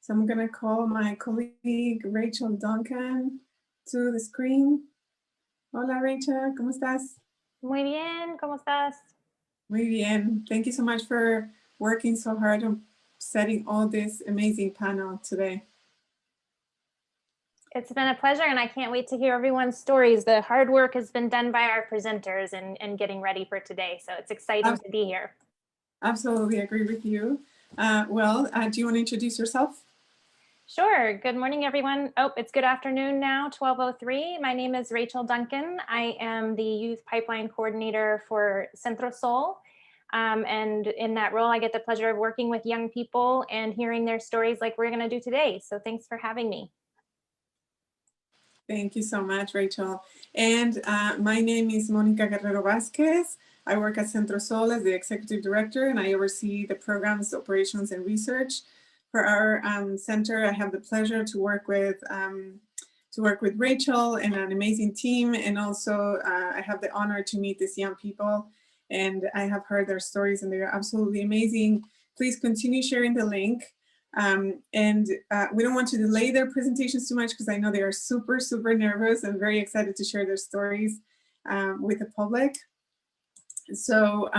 So I'm gonna call my colleague Rachel Duncan to the screen. Hola Rachel, ¿cómo estás? Muy bien, ¿cómo estás? Muy bien. Thank you so much for working so hard on setting all this amazing panel today. It's been a pleasure, and I can't wait to hear everyone's stories. The hard work has been done by our presenters and getting ready for today, so it's exciting to be here. Absolutely agree with you. Do you want to introduce yourself? Sure. Good morning, everyone. Oh, it's good afternoon now, 12:03. My name is Rachel Duncan. I am the Youth Pipeline Coordinator for Centrol SOL. And in that role, I get the pleasure of working with young people and hearing their stories like we're going to do today. So thanks for having me. Thank you so much, Rachel. And my name is Monica Guerrero Vasquez. I work at Centrol SOL as the Executive Director, and I oversee the programs, operations, and research. For our center, I have the pleasure to work with Rachel and an amazing team, and also I have the honor to meet these young people, and I have heard their stories, and they are absolutely amazing. Please continue sharing the link. We don't want to delay their presentations too much because I know they are super, super nervous and very excited to share their stories with the public. So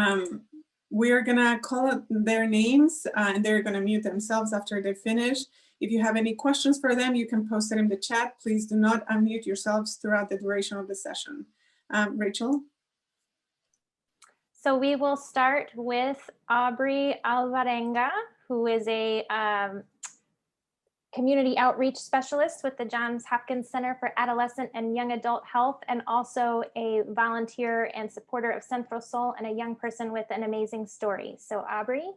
we're gonna call out their names and they're gonna mute themselves after they finish. If you have any questions for them, you can post it in the chat. Please do not unmute yourselves throughout the duration of the session. Rachel? So we will start with Aubrey Alvarenga, who is a community outreach specialist with the Johns Hopkins Center for Adolescent and Young Adult Health, and also a volunteer and supporter of Centrol SOL and a young person with an amazing story. So Aubrey.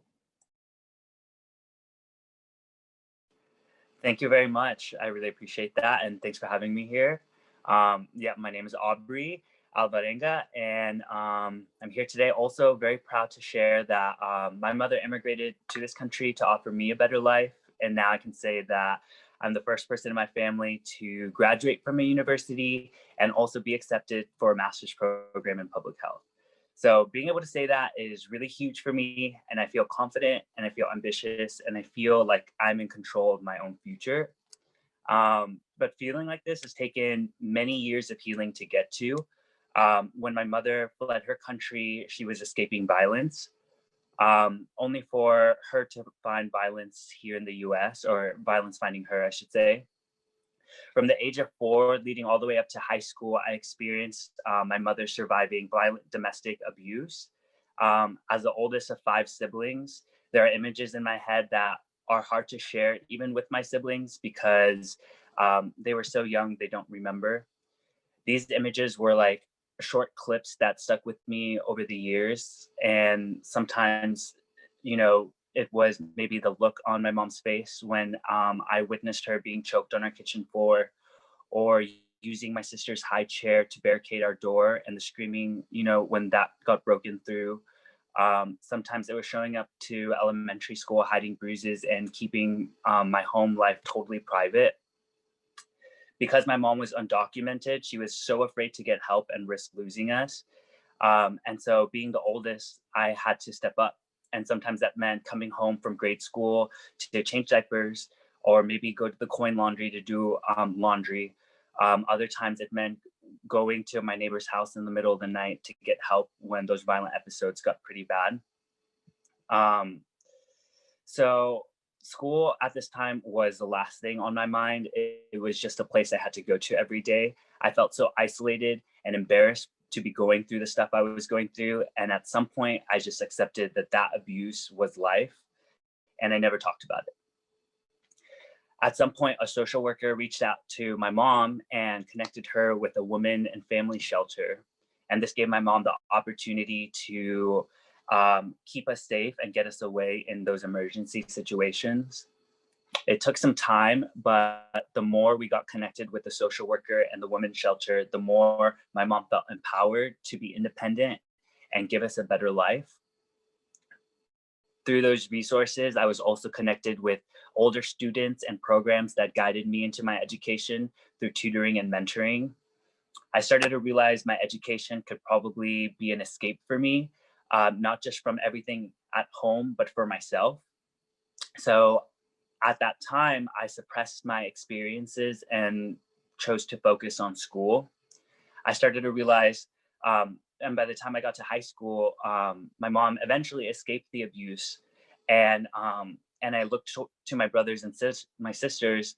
Thank you very much. I really appreciate that. And thanks for having me here. My name is Aubrey Alvarenga, and I'm here today also very proud to share that my mother immigrated to this country to offer me a better life. And now I can say that I'm the first person in my family to graduate from a university and also be accepted for a master's program in public health. So being able to say that is really huge for me, and I feel confident and I feel ambitious and I feel like I'm in control of my own future. But feeling like this has taken many years of healing to get to. When my mother fled her country, she was escaping violence. Only for her to find violence here in the US, or violence finding her, I should say. From the age of 4 leading all the way up to high school, I experienced my mother surviving violent domestic abuse. As the oldest of 5 siblings, there are images in my head that are hard to share even with my siblings because they were so young, they don't remember. These images were like short clips that stuck with me over the years. And sometimes, it was maybe the look on my mom's face when I witnessed her being choked on our kitchen floor, or using my sister's high chair to barricade our door, and the screaming, when that got broken through. Sometimes it was showing up to elementary school, hiding bruises and keeping my home life totally private. Because my mom was undocumented, she was so afraid to get help and risk losing us. And so being the oldest, I had to step up. And sometimes that meant coming home from grade school to change diapers, or maybe go to the coin laundry to do laundry. Other times it meant going to my neighbor's house in the middle of the night to get help when those violent episodes got pretty bad. So school at this time was the last thing on my mind. It was just a place I had to go to every day. I felt so isolated and embarrassed to be going through the stuff I was going through. And at some point, I just accepted that abuse was life, and I never talked about it. At some point, a social worker reached out to my mom and connected her with a women and family shelter. And this gave my mom the opportunity to keep us safe and get us away in those emergency situations. It took some time, but the more we got connected with the social worker and the women's shelter, the more my mom felt empowered to be independent and give us a better life. Through those resources, I was also connected with older students and programs that guided me into my education through tutoring and mentoring. I started to realize my education could probably be an escape for me, not just from everything at home, but for myself. So at that time, I suppressed my experiences and chose to focus on school. I started to realize, and by the time I got to high school, my mom eventually escaped the abuse, and I looked to my brothers and my sisters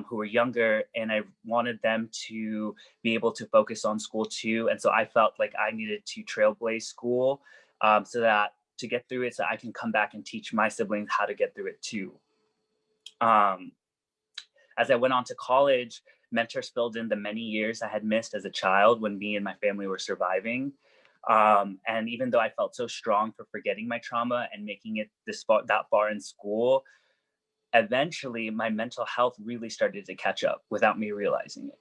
who were younger, and I wanted them to be able to focus on school too. And so I felt like I needed to trailblaze school so that to get through it, so I can come back and teach my siblings how to get through it too. As I went on to college, mentors filled in the many years I had missed as a child when me and my family were surviving. And even though I felt so strong for forgetting my trauma and making it that far in school, eventually my mental health really started to catch up without me realizing it.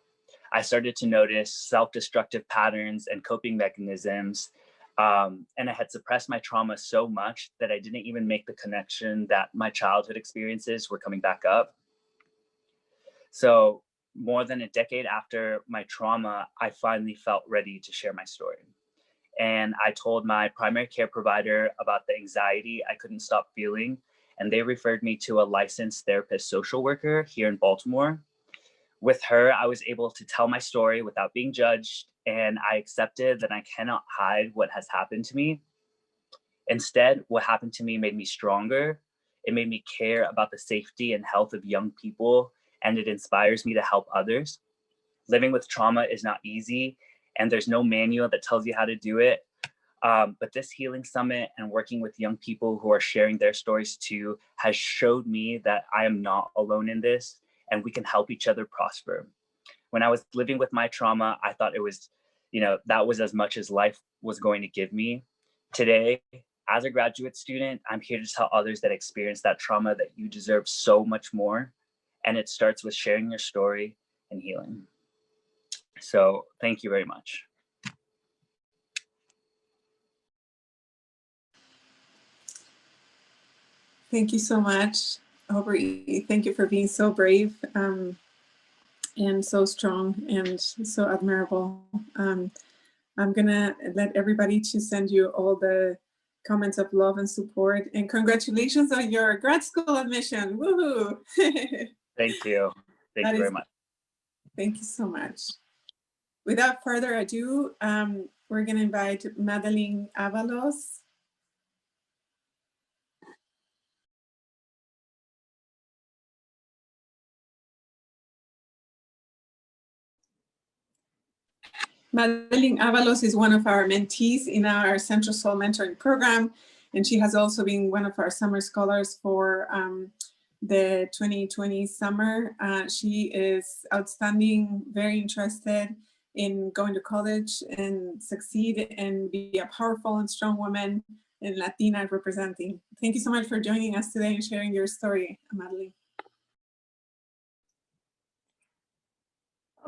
I started to notice self-destructive patterns and coping mechanisms. And I had suppressed my trauma so much that I didn't even make the connection that my childhood experiences were coming back up. So more than a decade after my trauma, I finally felt ready to share my story. And I told my primary care provider about the anxiety I couldn't stop feeling. And they referred me to a licensed therapist social worker here in Baltimore. With her, I was able to tell my story without being judged. And I accepted that I cannot hide what has happened to me. Instead, what happened to me made me stronger. It made me care about the safety and health of young people, and it inspires me to help others. Living with trauma is not easy, and there's no manual that tells you how to do it. But this healing summit and working with young people who are sharing their stories too has showed me that I am not alone in this, and we can help each other prosper. When I was living with my trauma, I thought it was, that was as much as life was going to give me. Today, as a graduate student, I'm here to tell others that experience that trauma that you deserve so much more. And it starts with sharing your story and healing. So thank you very much. Thank you so much, Aubrey. Thank you for being so brave and so strong and so admirable. I'm gonna let everybody to send you all the comments of love and support, and congratulations on your grad school admission. Woohoo! Thank you. Thank you very much. Thank you so much. Without further ado, we're gonna invite Madeline Avalos. Madeline Avalos is one of our mentees in our Centrol SOL mentoring program, and she has also been one of our summer scholars for the 2020 summer. She is outstanding, very interested in going to college and succeed and be a powerful and strong woman and Latina representing. Thank you so much for joining us today and sharing your story, Madeline.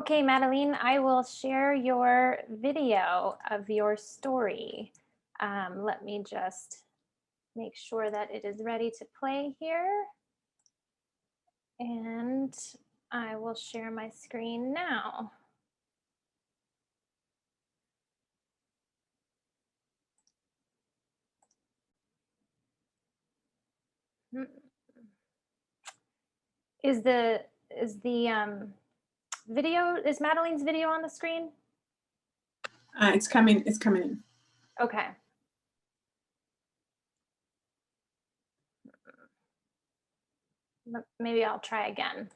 Okay, Madeline, I will share your video of your story. Let me just make sure that it is ready to play here. And I will share my screen now. Is Madeline's video on the screen? It's coming in. Okay. Maybe I'll try again.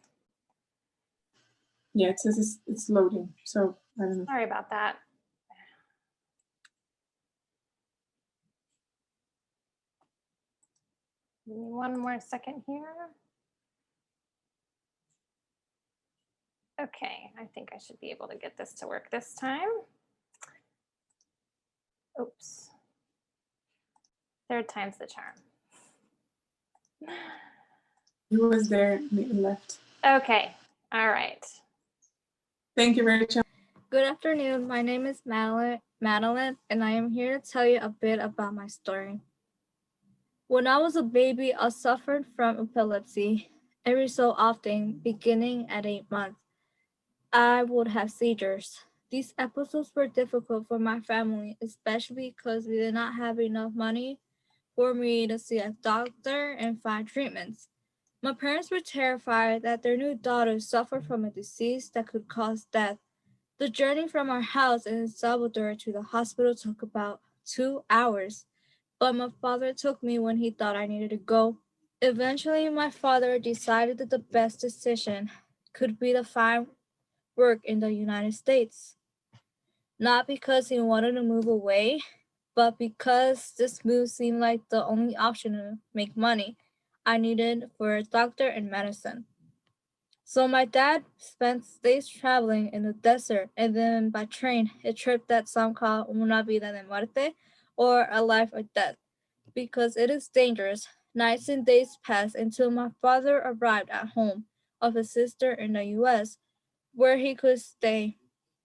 Yeah, it says it's loading, so I don't know. Sorry about that. Give me one more second here. Okay, I think I should be able to get this to work this time. Oops. Third time's the charm. Who was there? Maybe left. Okay, all right. Thank you, Rachel. Good afternoon. My name is Madeline, and I am here to tell you a bit about my story. When I was a baby, I suffered from epilepsy. Every so often, beginning at 8 months, I would have seizures. These episodes were difficult for my family, especially because we did not have enough money for me to see a doctor and find treatments. My parents were terrified that their new daughter suffered from a disease that could cause death. The journey from our house in El Salvador to the hospital took about 2 hours, but my father took me when he thought I needed to go. Eventually, my father decided that the best decision could be to find work in the United States. Not because he wanted to move away, but because this move seemed like the only option to make money I needed for a doctor in medicine. So my dad spent days traveling in the desert and then by train, a trip that some call una vida de muerte, or a life or death, because it is dangerous. Nights and days passed until my father arrived at home of his sister in the US, where he could stay.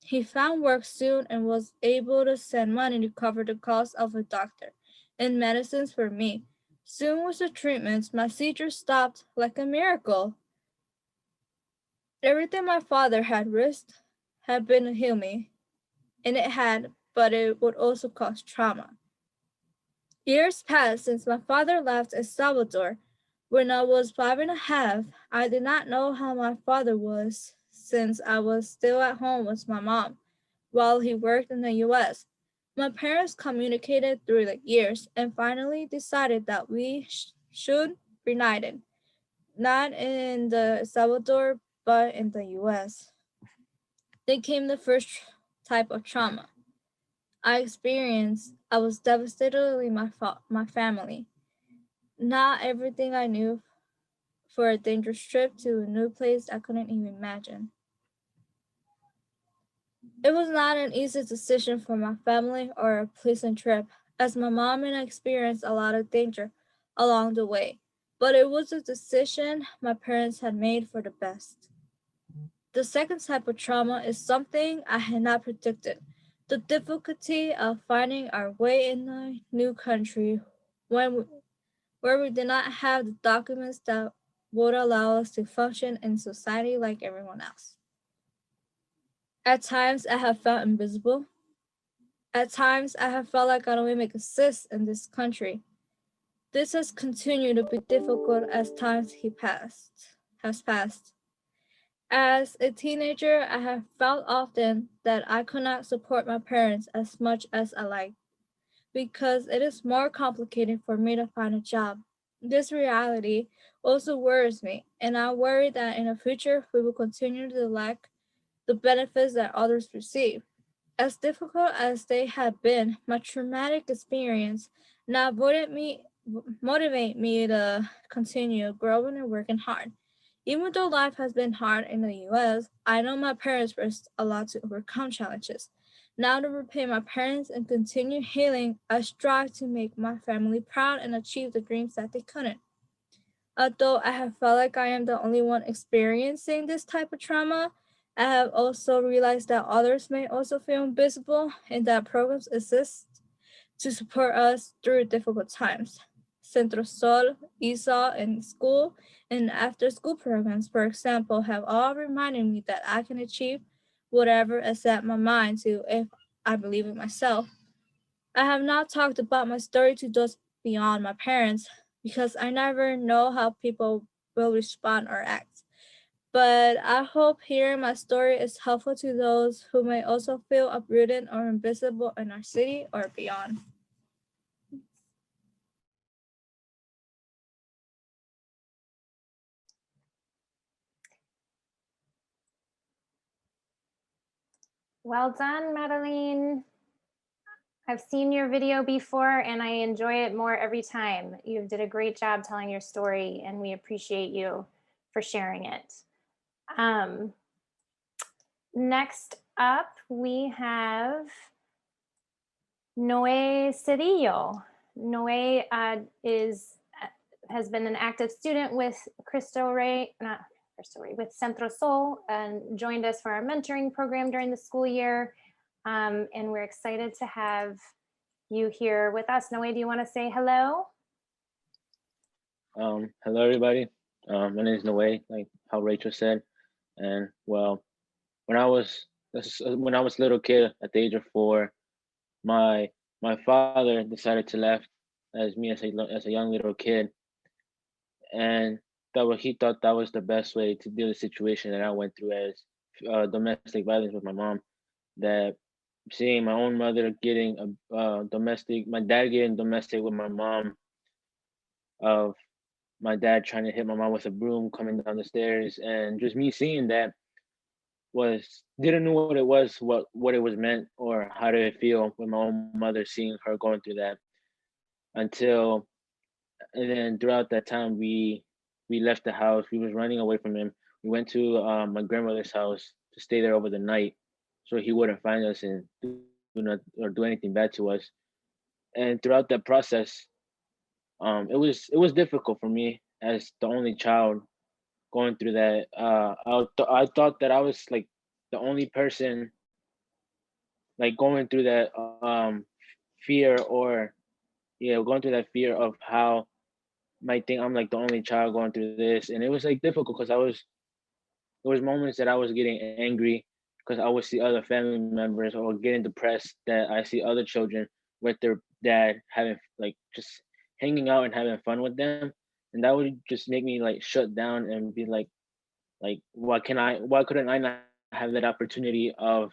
He found work soon and was able to send money to cover the cost of a doctor and medicines for me. Soon with the treatments, my seizures stopped like a miracle. Everything my father had risked had been to heal me, and it had, but it would also cause trauma. Years passed since my father left El Salvador. When I was 5.5, I did not know how my father was since I was still at home with my mom while he worked in the US. My parents communicated through the years and finally decided that we should reunite, not in the El Salvador, but in the US. Then came the first type of trauma I experienced. I was devastated to leave my family. Not everything I knew for a dangerous trip to a new place I couldn't even imagine. It was not an easy decision for my family or a pleasant trip, as my mom and I experienced a lot of danger along the way, but it was a decision my parents had made for the best. The second type of trauma is something I had not predicted. The difficulty of finding our way in a new country where we did not have the documents that would allow us to function in society like everyone else. At times, I have felt invisible. At times, I have felt like I don't even exist in this country. This has continued to be difficult as has passed. As a teenager, I have felt often that I could not support my parents as much as I liked because it is more complicated for me to find a job. This reality also worries me, and I worry that in the future we will continue to lack the benefits that others receive. As difficult as they have been, my traumatic experience now motivate me to continue growing and working hard. Even though life has been hard in the US, I know my parents risked a lot to overcome challenges. Now to repay my parents and continue healing, I strive to make my family proud and achieve the dreams that they couldn't. Although I have felt like I am the only one experiencing this type of trauma, I have also realized that others may also feel invisible and that programs exist to support us through difficult times. Centrol SOL, ESOL, and school and after school programs, for example, have all reminded me that I can achieve whatever I set my mind to if I believe in myself. I have not talked about my story to those beyond my parents because I never know how people will respond or act. But I hope hearing my story is helpful to those who may also feel uprooted or invisible in our city or beyond. Well done, Madeline. I've seen your video before and I enjoy it more every time. You did a great job telling your story and we appreciate you for sharing it. Next up, we have Noé Cedillo. Noé has been an active student with with Centrol SOL and joined us for our mentoring program during the school year. And we're excited to have you here with us. Noé, do you want to say hello? Hello, everybody. My name is Noé, like how Rachel said. And well, when I was a little kid at the age of 4, my father decided to left as me as a young little kid, and he thought that was the best way to deal with the situation that I went through as domestic violence with my mom. That seeing my own mother getting my dad getting domestic with my mom, of my dad trying to hit my mom with a broom coming down the stairs, and just me seeing that was didn't know what it was, what it was meant, or how did it feel with my own mother seeing her going through that until. And then throughout that time, we left the house. We was running away from him. We went to my grandmother's house to stay there over the night, so he wouldn't find us and do anything bad to us. And throughout that process, it was difficult for me as the only child going through that. I thought that I was like the only person like going through that fear, or going through that fear of how might think I'm like the only child going through this. And it was like difficult because there was moments that I was getting angry because I would see other family members, or getting depressed that I see other children with their dad having like just hanging out and having fun with them. And that would just make me like shut down and be like why couldn't I not have that opportunity of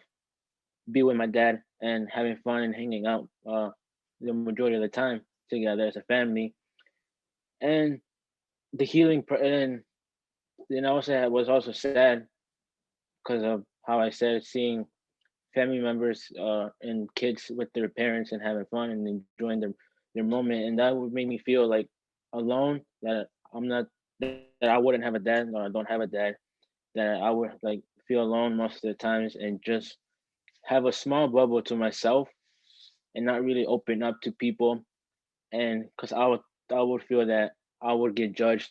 be with my dad and having fun and hanging out the majority of the time together as a family. And the and then also I was also sad because of how I said seeing family members and kids with their parents and having fun and enjoying their moment, and that would make me feel like alone, that I'm not that I wouldn't have a dad, or I don't have a dad, that I would like feel alone most of the times and just have a small bubble to myself and not really open up to people. And because I would feel that I would get judged,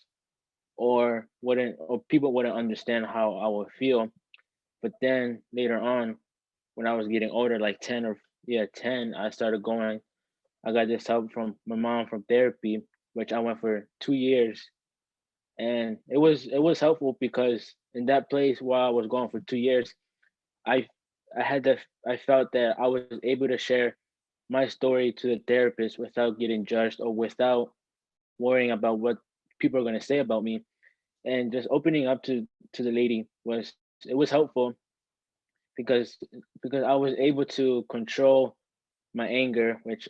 or people wouldn't understand how I would feel. But then later on, when I was getting older, like 10, I started going. I got this help from my mom from therapy, which I went for 2 years, and it was helpful because in that place while I was going for 2 years, I I felt that I was able to share my story to the therapist without getting judged, or without worrying about what people are going to say about me. And just opening up to the lady was helpful because I was able to control my anger, which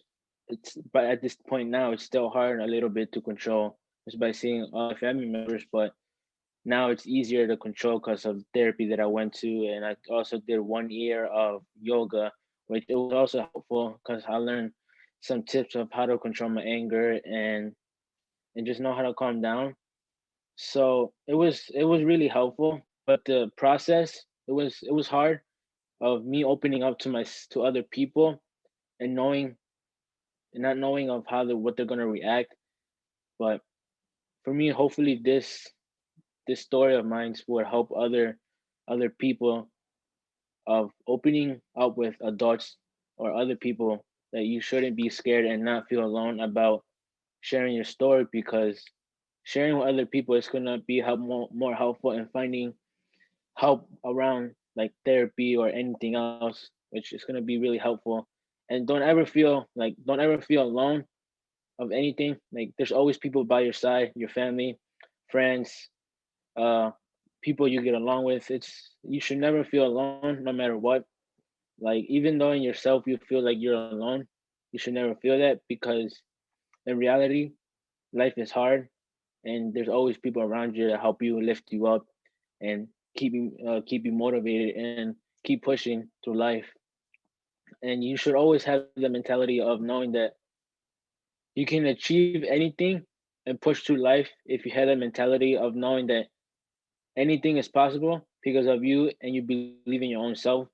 but at this point now it's still hard a little bit to control just by seeing other family members. But now it's easier to control because of therapy that I went to, and I also did 1 year of yoga, which it was also helpful because I learned some tips of how to control my anger and just know how to calm down. So it was really helpful, but the process, it was hard of me opening up to other people and not knowing of what they're gonna react. But for me, hopefully this story of mine will help other people of opening up with adults or other people, that you shouldn't be scared and not feel alone about sharing your story, because sharing with other people is gonna be more helpful in finding help around like therapy or anything else, which is gonna be really helpful. And don't ever feel alone of anything. Like there's always people by your side, your family, friends, uh, people you get along with. You should never feel alone, no matter what. Like even though in yourself you feel like you're alone, you should never feel that, because in reality, life is hard, and there's always people around you to help you, lift you up, and keep you motivated and keep pushing through life. And you should always have the mentality of knowing that you can achieve anything and push through life if you have that mentality of knowing that anything is possible because of you, and you believe in your own self,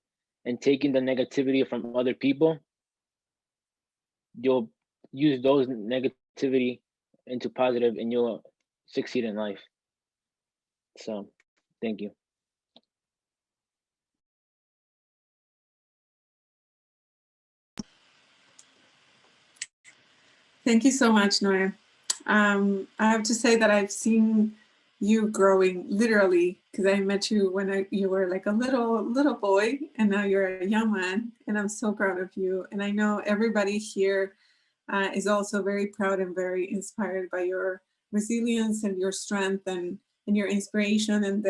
and taking the negativity from other people. You'll use those negativity into positive, and you'll succeed in life. So thank you. Thank you so much, Noé. I have to say that I've seen you growing literally, because I met you when you were like a little boy, and now you're a young man, and I'm so proud of you. And I know everybody here is also very proud and very inspired by your resilience and your strength and your inspiration and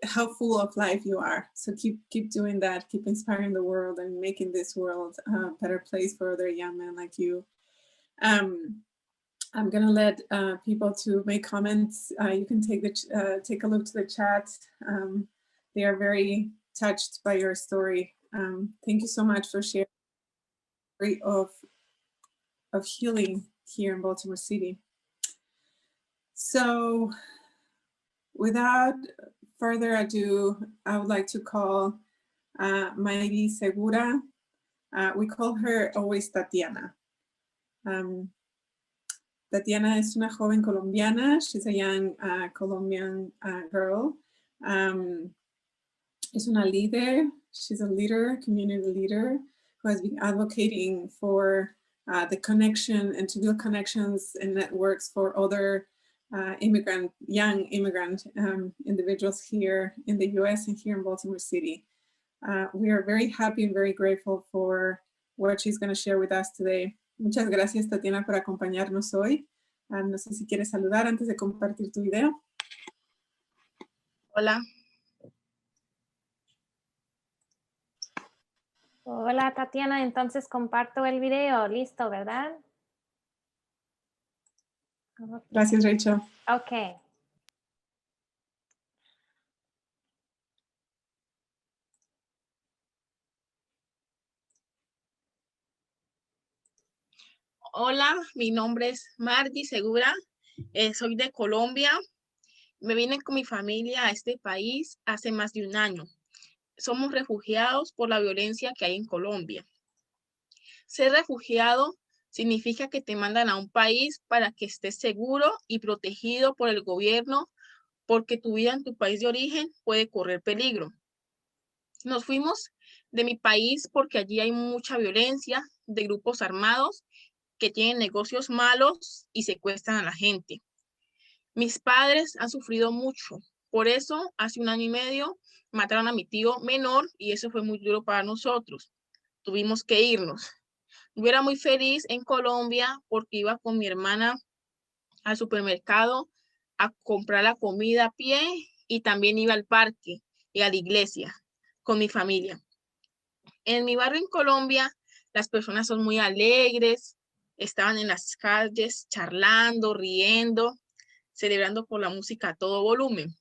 how full of life you are. So keep doing that, keep inspiring the world and making this world a better place for other young men like you. I'm gonna let people to make comments. You can take a look to the chat. They are very touched by your story. Thank you so much for sharing the story of healing here in Baltimore City. So without further ado, I would like to call Mayri Segura. We call her always Tatiana. Tatiana es una joven colombiana. She's a young Colombian girl. Is una leader. She's a leader, community leader, who has been advocating for the connection and to build connections and networks for other young immigrant individuals here in the US and here in Baltimore City. We are very happy and very grateful for what she's going to share with us today. Muchas gracias, Tatiana, por acompañarnos hoy. No sé si quieres saludar antes de compartir tu video. Hola. Hola, Tatiana. Entonces comparto el video. Listo, ¿verdad? Gracias, Rachel. Ok. Hola, mi nombre es Margie Segura, soy de Colombia. Me vine con mi familia a este país hace más de un año. Somos refugiados por la violencia que hay en Colombia. Ser refugiado significa que te mandan a un país para que estés seguro y protegido por el gobierno, porque tu vida en tu país de origen puede correr peligro. Nos fuimos de mi país porque allí hay mucha violencia de grupos armados que tienen negocios malos y secuestran a la gente. Mis padres han sufrido mucho. Por eso, hace un año y medio, mataron a mi tío menor y eso fue muy duro para nosotros. Tuvimos que irnos. Yo era muy feliz en Colombia porque iba con mi hermana al supermercado a comprar la comida a pie y también iba al parque y a la iglesia con mi familia. En mi barrio en Colombia, las personas son muy alegres, estaban en las calles charlando, riendo, celebrando por la música a todo volumen.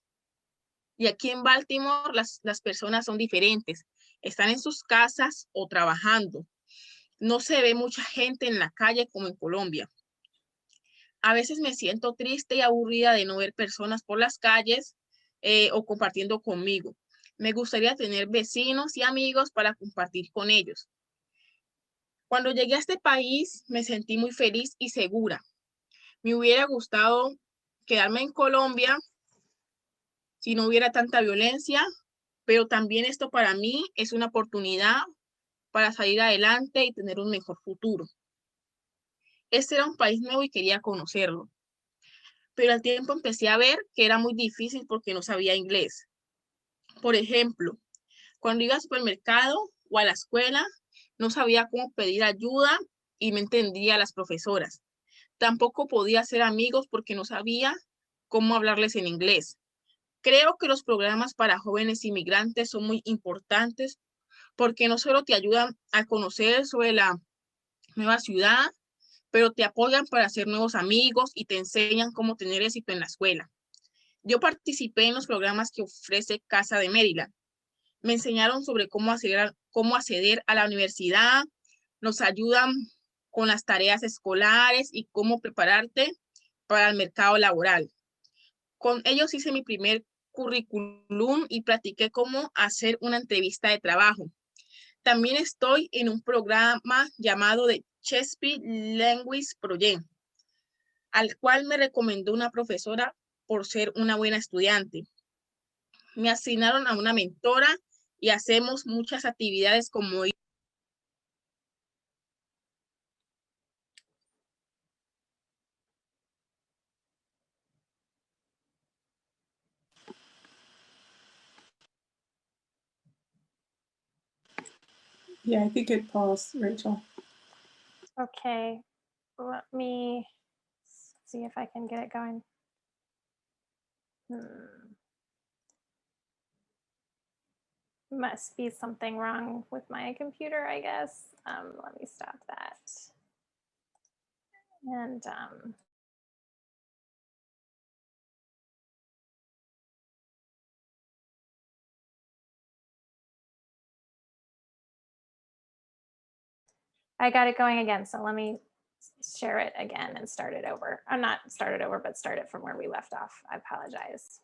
Y aquí en Baltimore las personas son diferentes, están en sus casas o trabajando. No se ve mucha gente en la calle como en Colombia. A veces me siento triste y aburrida de no ver personas por las calles o compartiendo conmigo. Me gustaría tener vecinos y amigos para compartir con ellos. Cuando llegué a este país me sentí muy feliz y segura. Me hubiera gustado quedarme en Colombia si no hubiera tanta violencia, pero también esto para mí es una oportunidad para salir adelante y tener un mejor futuro. Este era un país nuevo y quería conocerlo, pero al tiempo empecé a ver que era muy difícil porque no sabía inglés. Por ejemplo, cuando iba al supermercado o a la escuela, no sabía cómo pedir ayuda y no entendía a las profesoras. Tampoco podía hacer amigos porque no sabía cómo hablarles en inglés. Creo que los programas para jóvenes inmigrantes son muy importantes porque no solo te ayudan a conocer sobre la nueva ciudad, pero te apoyan para hacer nuevos amigos y te enseñan cómo tener éxito en la escuela. Yo participé en los programas que ofrece Casa de Maryland. Me enseñaron sobre cómo acceder a la universidad, nos ayudan con las tareas escolares y cómo prepararte para el mercado laboral. Con ellos hice mi primer currículum y practiqué cómo hacer una entrevista de trabajo. También estoy en un programa llamado The Chesapeake Language Project, al cual me recomendó una profesora por ser una buena estudiante. Me asignaron a una mentora y hacemos muchas actividades como Yeah, I think it paused, Rachel. Okay. Let me see if I can get it going. Must be something wrong with my computer, I guess. Let me stop that. And I got it going again, so let me share it again and start it over. I'm not start it over, but start it from where we left off. I apologize.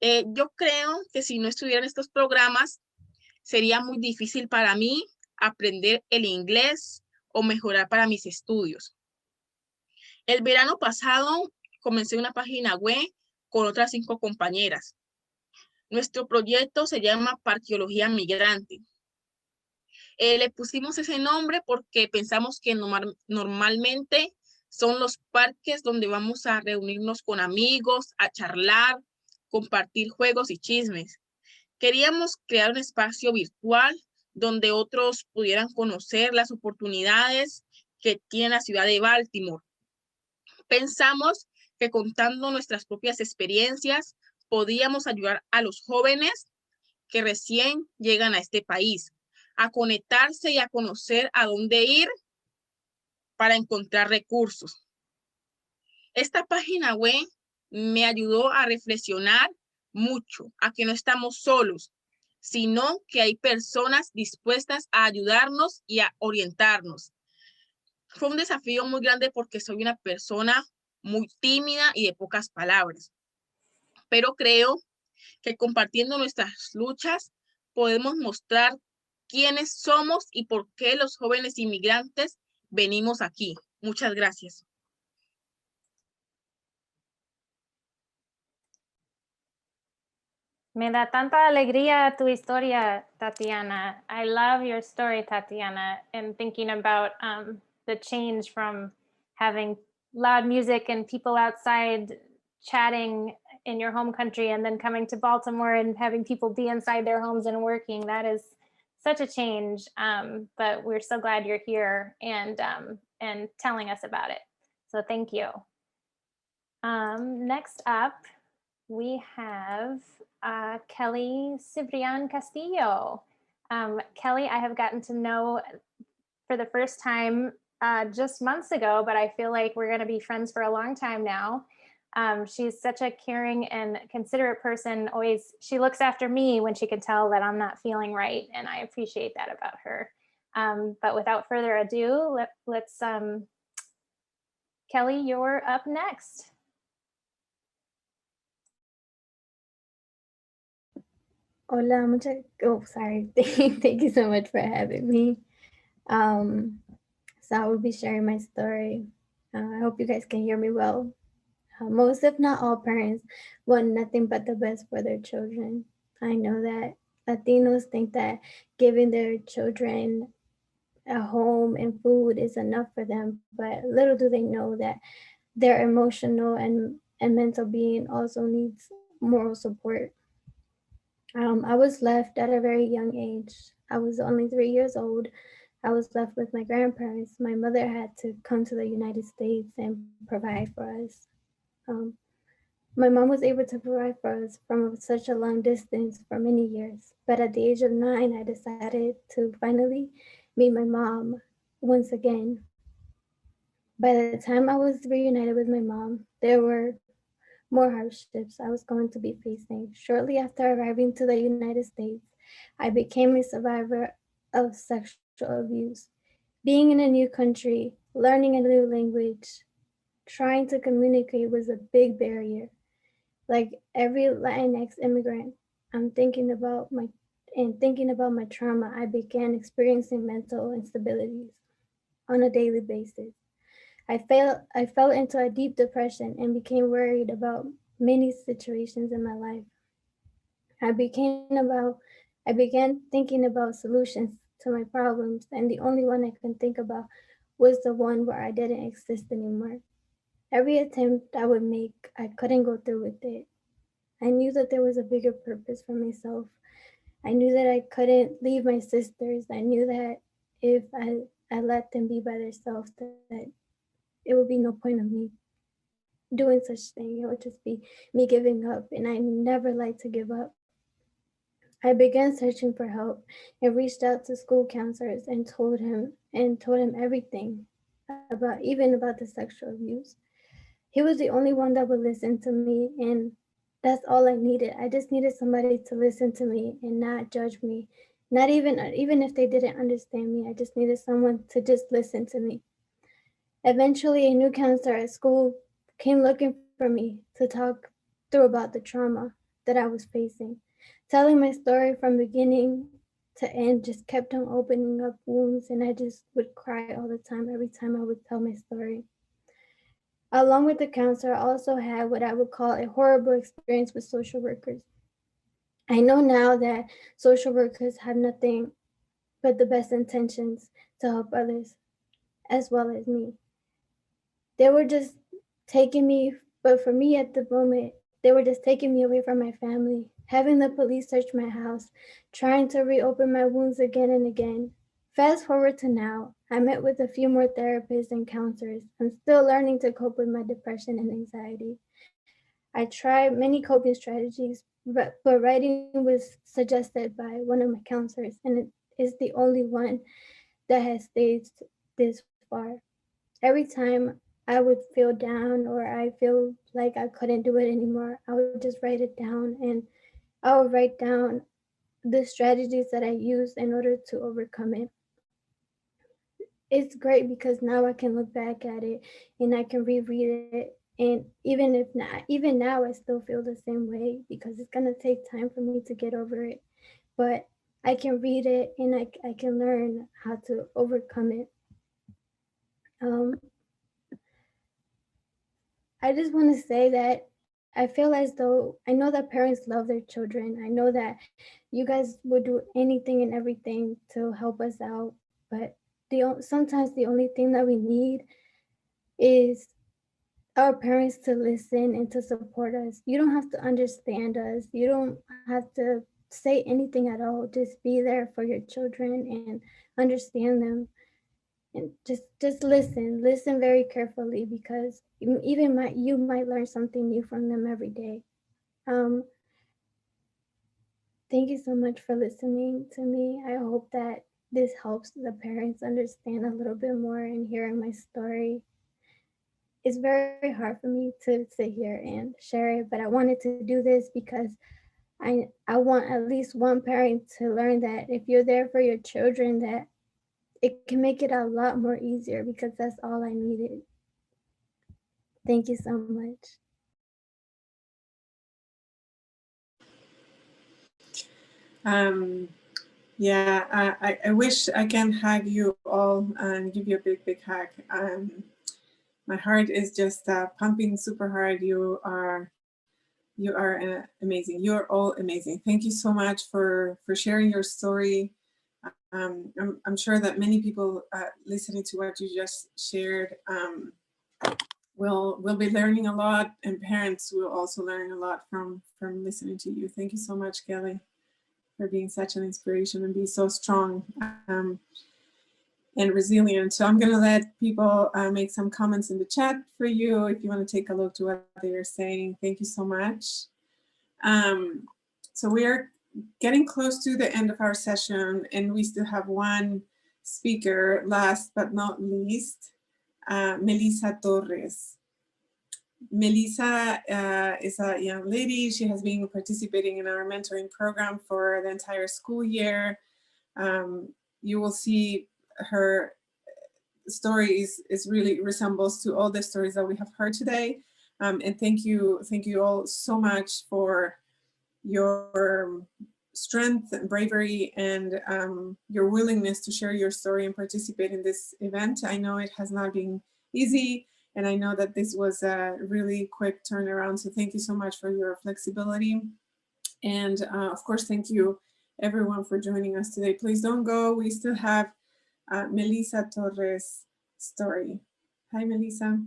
Yo creo que si no estuvieran estos programas, sería muy difícil para mí aprender el inglés o mejorar para mis estudios. El verano pasado comencé una página web con otras 5 compañeras. Nuestro proyecto se llama Parqueología Migrante. Le pusimos ese nombre porque pensamos que normalmente son los parques donde vamos a reunirnos con amigos, a charlar, compartir juegos y chismes. Queríamos crear un espacio virtual donde otros pudieran conocer las oportunidades que tiene la ciudad de Baltimore. Pensamos que contando nuestras propias experiencias podíamos ayudar a los jóvenes que recién llegan a este país a conectarse y a conocer a dónde ir para encontrar recursos. Esta página web me ayudó a reflexionar mucho, a que no estamos solos, sino que hay personas dispuestas a ayudarnos y a orientarnos. Fue un desafío muy grande porque soy una persona muy tímida y de pocas palabras, pero creo que compartiendo nuestras luchas podemos mostrar quiénes somos y por qué los jóvenes inmigrantes venimos aquí. Muchas gracias. Me da tanta alegría tu historia, Tatiana. I love your story, Tatiana, and thinking about the change from having loud music and people outside chatting in your home country and then coming to Baltimore and having people be inside their homes and working. That is such a change, but we're so glad you're here and telling us about it. So thank you. Next up, we have Kelly Cibrian Castillo. Kelly, I have gotten to know for the first time just months ago, but I feel like we're going to be friends for a long time now. She's such a caring and considerate person. Always, she looks after me when she can tell that I'm not feeling right, and I appreciate that about her. But without further ado, let's Kelly, you're up next. Hola, sorry. Thank you so much for having me. So I will be sharing my story. I hope you guys can hear me well. Most, if not all, parents want nothing but the best for their children. I know that Latinos think that giving their children a home and food is enough for them, but little do they know that their emotional and mental being also needs moral support. I was left at a very young age. I was only 3 years old. I was left with my grandparents. My mother had to come to the United States and provide for us. My mom was able to provide for us from such a long distance for many years. But at the age of 9, I decided to finally meet my mom once again. By the time I was reunited with my mom, there were more hardships I was going to be facing. Shortly after arriving to the United States, I became a survivor of sexual abuse. Being in a new country, learning a new language, trying to communicate was a big barrier. Like every Latinx immigrant, thinking about my trauma, I began experiencing mental instabilities on a daily basis. I fell into a deep depression and became worried about many situations in my life. I began thinking about solutions to my problems, and the only one I could think about was the one where I didn't exist anymore. Every attempt I would make, I couldn't go through with it. I knew that there was a bigger purpose for myself, I knew that I couldn't leave my sisters. I knew that if I let them be by themselves, that it would be no point of me doing such thing. It would just be me giving up, and I never like to give up. I began searching for help and reached out to school counselors and told him everything even about the sexual abuse. He was the only one that would listen to me, and that's all I needed. I just needed somebody to listen to me and not judge me. Not even if they didn't understand me, I just needed someone to just listen to me. Eventually, a new counselor at school came looking for me to talk through about the trauma that I was facing. Telling my story from beginning to end just kept on opening up wounds, and I just would cry all the time every time I would tell my story. Along with the counselor, I also had what I would call a horrible experience with social workers. I know now that social workers have nothing but the best intentions to help others, as well as me. They were just taking me, but for me at the moment, they were just taking me away from my family, having the police search my house, trying to reopen my wounds again and again. Fast forward to now, I met with a few more therapists and counselors. I'm still learning to cope with my depression and anxiety. I tried many coping strategies, but writing was suggested by one of my counselors, and it is the only one that has stayed this far. Every time I would feel down or I feel like I couldn't do it anymore, I would just write it down, and I would write down the strategies that I used in order to overcome it. It's great because now I can look back at it and I can reread it. And even now, I still feel the same way because it's gonna take time for me to get over it. But I can read it and I can learn how to overcome it. I just want to say that I feel as though I know that parents love their children. I know that you guys would do anything and everything to help us out, but sometimes the only thing that we need is our parents to listen and to support us. You don't have to understand us. You don't have to say anything at all. Just be there for your children and understand them, and just listen very carefully, because you might learn something new from them every day. Thank you so much for listening to me. I hope that this helps the parents understand a little bit more and hearing my story. It's very hard for me to sit here and share it, but I wanted to do this because I want at least one parent to learn that if you're there for your children, that it can make it a lot more easier, because that's all I needed. Thank you so much. Yeah, I wish I can hug you all and give you a big hug. My heart is just pumping super hard. You are amazing. You're all amazing. Thank you so much for sharing your story. I'm sure that many people listening to what you just shared will be learning a lot, and parents will also learn a lot from listening to you. Thank you so much, Kelly, for being such an inspiration and be so strong and resilient. So I'm going to let people make some comments in the chat for you if you want to take a look to what they are saying. Thank you so much. So we are getting close to the end of our session, and we still have one speaker, last but not least, Melissa Torres. Melissa is a young lady. She has been participating in our mentoring program for the entire school year. You will see her story is really resembles to all the stories that we have heard today. And thank you all so much for your strength and bravery and your willingness to share your story and participate in this event. I know it has not been easy, and I know that this was a really quick turnaround. So thank you so much for your flexibility. And of course, thank you everyone for joining us today. Please don't go. We still have Melissa Torres' story. Hi, Melissa.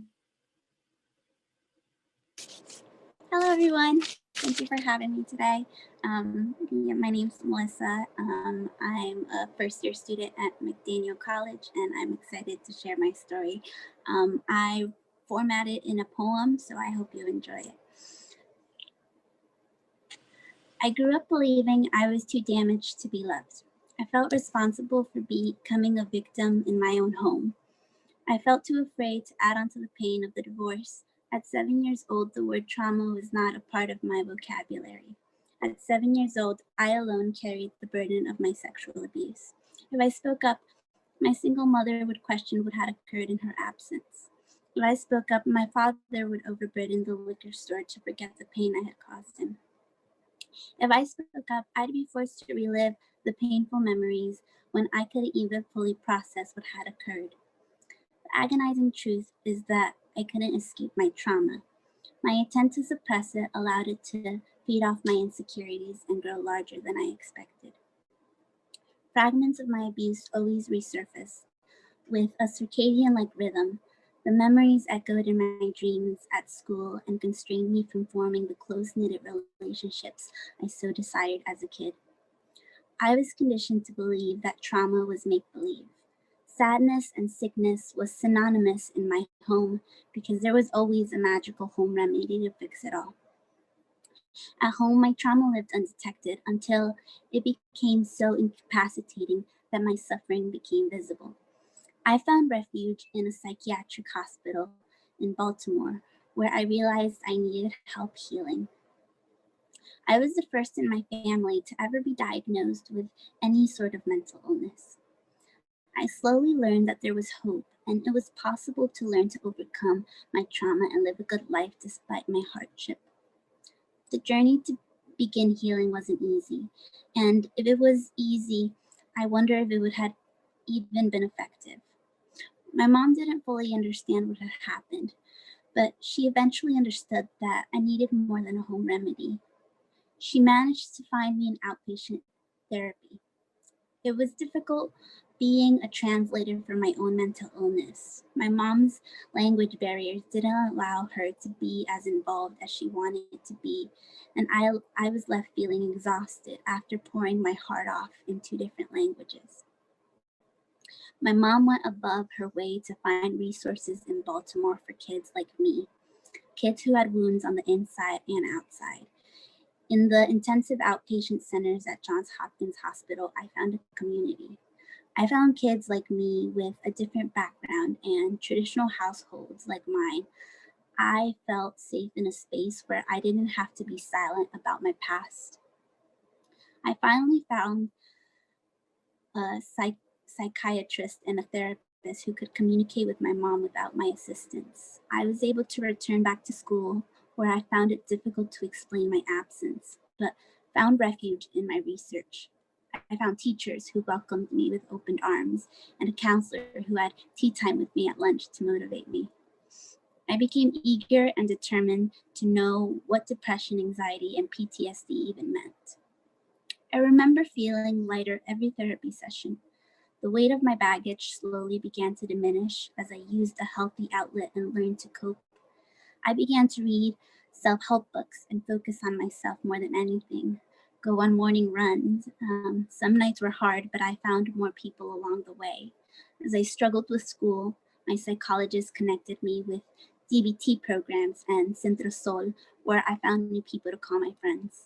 Hello, everyone. Thank you for having me today. Yeah, my name's Melissa. I'm a first-year student at McDaniel College, and I'm excited to share my story. I formatted in a poem, so I hope you enjoy it. I grew up believing I was too damaged to be loved. I felt responsible for becoming a victim in my own home. I felt too afraid to add on to the pain of the divorce. At 7 years old, the word trauma was not a part of my vocabulary. At 7 years old, I alone carried the burden of my sexual abuse. If I spoke up, my single mother would question what had occurred in her absence. If I spoke up, my father would overburden the liquor store to forget the pain I had caused him. If I spoke up, I'd be forced to relive the painful memories when I couldn't even fully process what had occurred. The agonizing truth is that I couldn't escape my trauma. My attempt to suppress it allowed it to feed off my insecurities and grow larger than I expected. Fragments of my abuse always resurface. With a circadian-like rhythm, the memories echoed in my dreams at school and constrained me from forming the close-knitted relationships I so desired as a kid. I was conditioned to believe that trauma was make-believe. Sadness and sickness was synonymous in my home because there was always a magical home remedy to fix it all. At home, my trauma lived undetected until it became so incapacitating that my suffering became visible. I found refuge in a psychiatric hospital in Baltimore, where I realized I needed help healing. I was the first in my family to ever be diagnosed with any sort of mental illness. I slowly learned that there was hope, and it was possible to learn to overcome my trauma and live a good life despite my hardship. The journey to begin healing wasn't easy, and if it was easy, I wonder if it would have even been effective. My mom didn't fully understand what had happened, but she eventually understood that I needed more than a home remedy. She managed to find me an outpatient therapy. It was difficult being a translator for my own mental illness. My mom's language barriers didn't allow her to be as involved as she wanted to be, and I was left feeling exhausted after pouring my heart off in 2 different languages. My mom went above her way to find resources in Baltimore for kids like me, kids who had wounds on the inside and outside. In the intensive outpatient centers at Johns Hopkins Hospital, I found a community. I found kids like me with a different background and traditional households like mine. I felt safe in a space where I didn't have to be silent about my past. I finally found a psychiatrist and a therapist who could communicate with my mom without my assistance. I was able to return back to school, where I found it difficult to explain my absence, but found refuge in my research. I found teachers who welcomed me with open arms and a counselor who had tea time with me at lunch to motivate me. I became eager and determined to know what depression, anxiety, and PTSD even meant. I remember feeling lighter every therapy session. The weight of my baggage slowly began to diminish as I used a healthy outlet and learned to cope. I began to read self-help books and focus on myself more than anything. Go on morning runs. Some nights were hard, but I found more people along the way. As I struggled with school, my psychologist connected me with DBT programs and Centrol SOL, where I found new people to call my friends.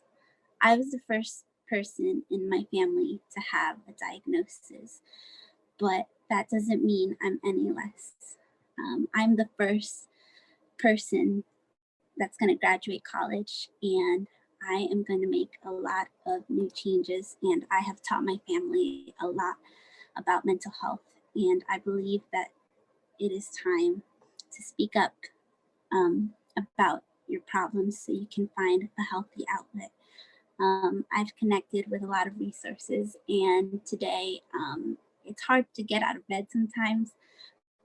I was the first person in my family to have a diagnosis, but that doesn't mean I'm any less. I'm the first person that's going to graduate college, and I am going to make a lot of new changes, and I have taught my family a lot about mental health, and I believe that it is time to speak up about your problems so you can find a healthy outlet. I've connected with a lot of resources, and today it's hard to get out of bed sometimes,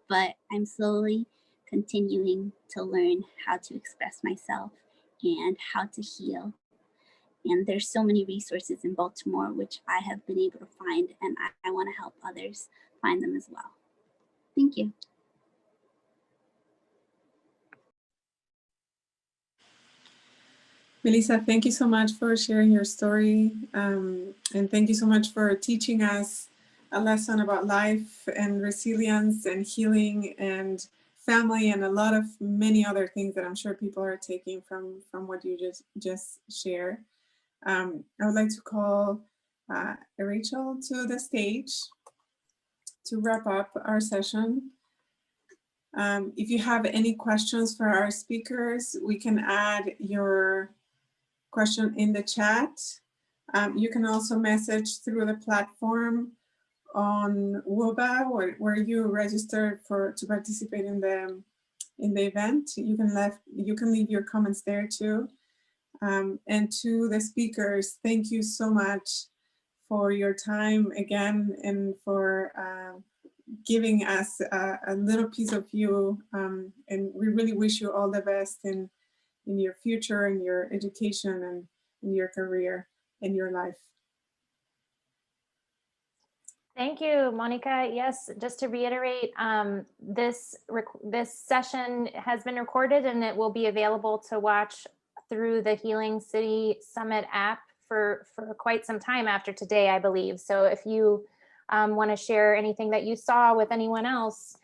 but I'm slowly continuing to learn how to express myself and how to heal. And there's so many resources in Baltimore, which I have been able to find, and I want to help others find them as well. Thank you. Melissa, thank you so much for sharing your story. And thank you so much for teaching us a lesson about life and resilience and healing and family and a lot of many other things that I'm sure people are taking from what you just shared. I would like to call Rachel to the stage to wrap up our session. If you have any questions for our speakers, we can add your question in the chat. You can also message through the platform on WOBA where you registered to participate in the event. You can leave your comments there too. And to the speakers, thank you so much for your time again and for giving us a little piece of you. And we really wish you all the best in your future, in your education, and in your career, in your life. Thank you, Monica. Yes, just to reiterate, this session has been recorded and it will be available to watch through the Healing City Summit app for quite some time after today, I believe. So if you want to share anything that you saw with anyone else,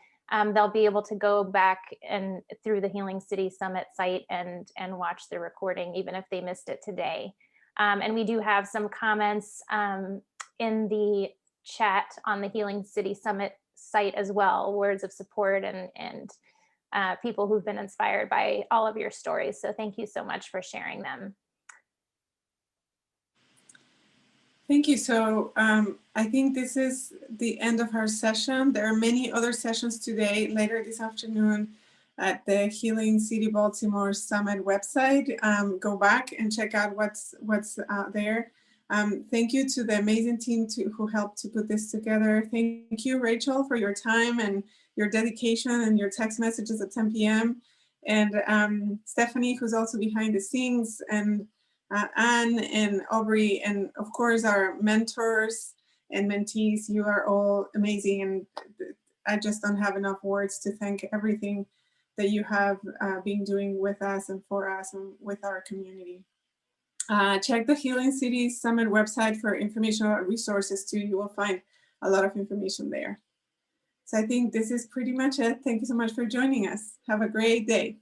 they'll be able to go back and through the Healing City Summit site and watch the recording, even if they missed it today. And we do have some comments in the chat on the Healing City Summit site as well, words of support and people who've been inspired by all of your stories. So thank you so much for sharing them. Thank you. So I think this is the end of our session. There are many other sessions today, later this afternoon at the Healing City Baltimore Summit website. Go back and check out what's there. Thank you to the amazing team who helped to put this together. Thank you, Rachel, for your time and your dedication and your text messages at 10 p.m. And Stephanie, who's also behind the scenes, and Anne and Aubrey, and of course our mentors and mentees. You are all amazing, and I just don't have enough words to thank everything that you have been doing with us and for us and with our community. Check the Healing City Summit website for information about resources too. You will find a lot of information there. So I think this is pretty much it. Thank you so much for joining us. Have a great day.